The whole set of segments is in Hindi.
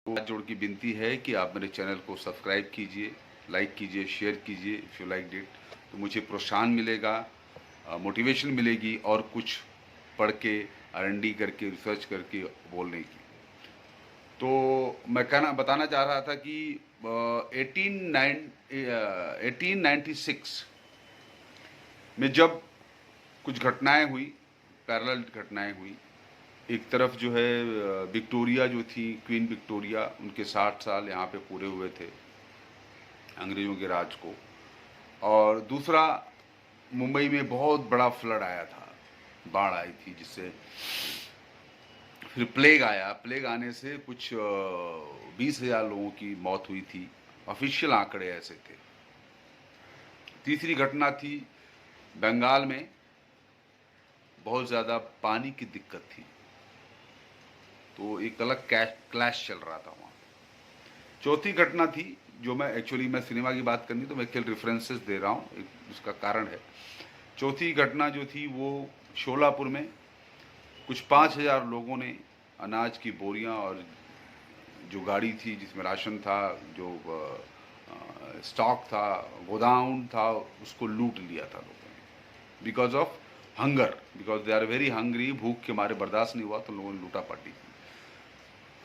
हाथ जोड़ की विनती है कि आप मेरे चैनल को सब्सक्राइब कीजिए, लाइक कीजिए, शेयर कीजिए इफ़ यू लाइक इट। तो मुझे प्रोत्साहन मिलेगा, मोटिवेशन मिलेगी और कुछ पढ़ के R&D करके रिसर्च करके बोलने की। तो मैं कहना बताना चाह रहा था कि 1896 में जब कुछ घटनाएं हुई, पैरेलल घटनाएं हुई। एक तरफ जो है विक्टोरिया जो थी, क्वीन विक्टोरिया, उनके 60 साल यहाँ पे पूरे हुए थे अंग्रेज़ों के राज को। और दूसरा, मुंबई में बहुत बड़ा फ्लड आया था, बाढ़ आई थी, जिससे फिर प्लेग आया। प्लेग आने से कुछ 20,000 लोगों की मौत हुई थी, ऑफिशियल आंकड़े ऐसे थे। तीसरी घटना थी बंगाल में, बहुत ज़्यादा पानी की दिक्कत थी, तो एक अलग क्लैश चल रहा था वहाँ। चौथी घटना थी जो मैं सिनेमा की बात करनी तो मैं केवल रेफरेंसेस दे रहा हूँ, उसका कारण है। चौथी घटना जो थी वो शोलापुर में कुछ 5,000 लोगों ने अनाज की बोरियां और जो गाड़ी थी जिसमें राशन था, जो स्टॉक था, गोदाम था, उसको लूट लिया था लोगों ने, because of hunger, because they are very hungry. भूख के मारे बर्दाश्त नहीं हुआ तो लोगों ने लूटा पाटी की।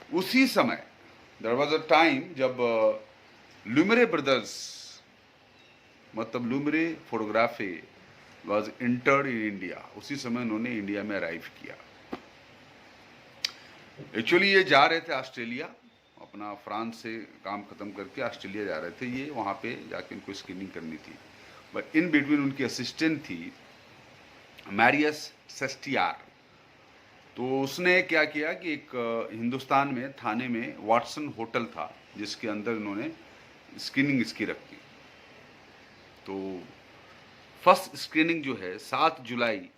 उसी समय देयर वॉज अ टाइम जब लुमरे ब्रदर्स, मतलब Lumiere photography was entered in India. उसी समय उन्होंने इंडिया में अराइव किया। एक्चुअली ये जा रहे थे ऑस्ट्रेलिया, अपना फ्रांस से काम खत्म करके ऑस्ट्रेलिया जा रहे थे। ये वहाँ पे जाके उनको स्क्रीनिंग करनी थी, बट इन बिटवीन उनकी असिस्टेंट थी मैरियस सेस्टियार। तो उसने क्या किया कि एक हिंदुस्तान में थाने में वाटसन होटल था, जिसके अंदर उन्होंने स्क्रीनिंग इसकी रखी। तो फर्स्ट स्क्रीनिंग जो है 7 जुलाई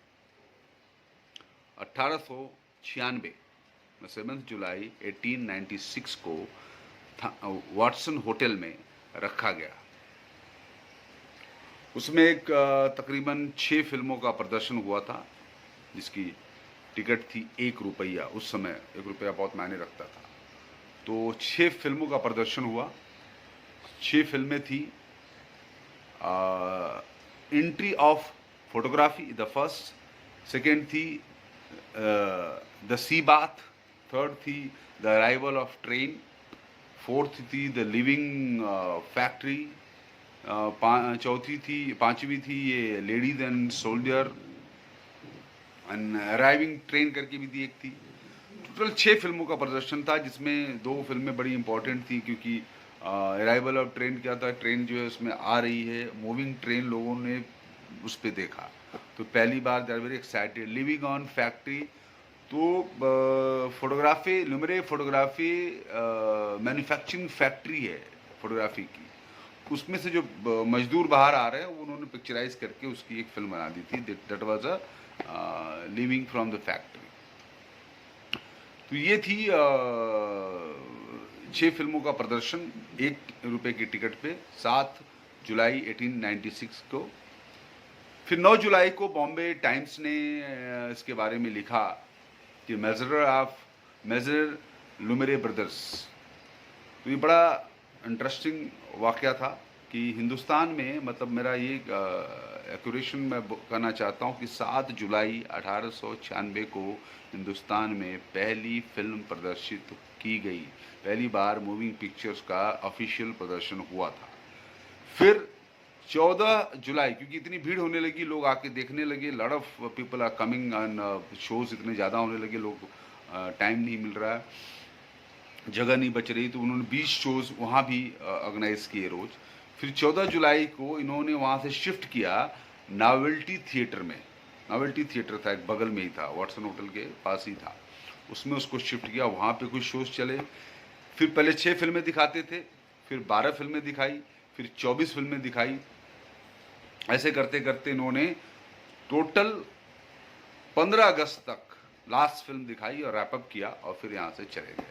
1896, 7 जुलाई 1896 को वाटसन होटल में रखा गया। उसमें एक तकरीबन 6 फिल्मों का प्रदर्शन हुआ था, जिसकी टिकट थी 1 रुपया। उस समय 1 रुपया बहुत मायने रखता था। तो 6 फिल्मों का प्रदर्शन हुआ। 6 फिल्में थी entry of photography the first, second थी द सी बाथ, थर्ड थी the arrival of train, fourth थी द लिविंग फैक्ट्री, चौथी थी, पांचवी थी ये ladies and soldier and arriving train करके भी थी एक थी। टोटल 6 फिल्मों का प्रदर्शन था, जिसमें 2 फिल्में बड़ी इंपॉर्टेंट थी, क्योंकि अराइवल ऑफ ट्रेन क्या था, ट्रेन जो है उसमें आ रही है, मूविंग ट्रेन लोगों ने उस पर देखा, तो पहली बार they are very excited. Living on factory, तो photography, Lumiere photography manufacturing factory है फोटोग्राफी की। उसमें से जो मजदूर बाहर आ रहे हैं वो उन्होंने पिक्चराइज करके उसकी एक फिल्म बना दी थी, that was a living from the factory. तो ये थी 6 फिल्मों का प्रदर्शन 1 रुपए की टिकट पे, 7 जुलाई 1896 को। फिर 9 जुलाई को बॉम्बे टाइम्स ने इसके बारे में लिखा कि मेजर लुमरे ब्रदर्स। तो ये बड़ा इंटरेस्टिंग वाक़या था कि हिंदुस्तान में, मतलब मेरा ये एक्यूरेशन मैं करना चाहता हूँ कि 7 जुलाई 1896 को हिंदुस्तान में पहली फिल्म प्रदर्शित की गई। पहली बार मूविंग पिक्चर्स का ऑफिशियल प्रदर्शन हुआ था। फिर 14 जुलाई, क्योंकि इतनी भीड़ होने लगी, लोग आके देखने लगे, lot of people are coming and shows इतने ज़्यादा होने लगे, लोग टाइम नहीं मिल रहा है, जगह नहीं बच रही, तो उन्होंने 20 शोज़ वहाँ भी ऑर्गेनाइज किए रोज़। फिर 14 जुलाई को इन्होंने वहाँ से शिफ्ट किया नॉवेल्टी थिएटर में। नॉवेल्टी थिएटर था, एक बगल में ही था, वाटसन होटल के पास ही था, उसमें उसको शिफ्ट किया। वहाँ पे कुछ शोज़ चले। फिर पहले 6 फिल्में दिखाते थे, फिर 12 फिल्में दिखाई, फिर 24 फिल्में दिखाई। ऐसे करते करते इन्होंने टोटल 15 अगस्त तक लास्ट फिल्म दिखाई और रैपअप किया, और फिर यहाँ से चले गए।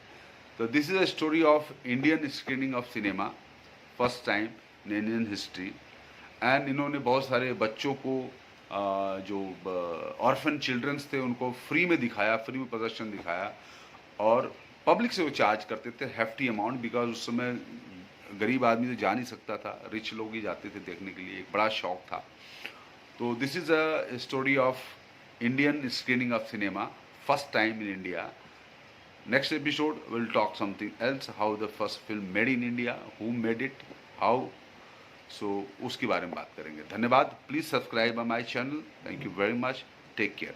तो this is a story of Indian screening of cinema, first time in Indian history. And इन्होंने बहुत सारे बच्चों को, जो ऑर्फन चिल्ड्रंस थे, उनको फ्री में दिखाया, फ्री में प्रदर्शन दिखाया। और पब्लिक से वो चार्ज करते थे हेफ्टी अमाउंट, बिकॉज उस समय गरीब आदमी तो जा नहीं सकता था, रिच लोग ही जाते थे देखने के लिए, एक बड़ा शौक था। तो this is a story of Indian screening of cinema, first time in India. Next episode we'll talk something else, how the first film made in India, who made it, how, so उसके बारे में बात करेंगे। धन्यवाद। Please subscribe my channel. Thank you very much. Take care.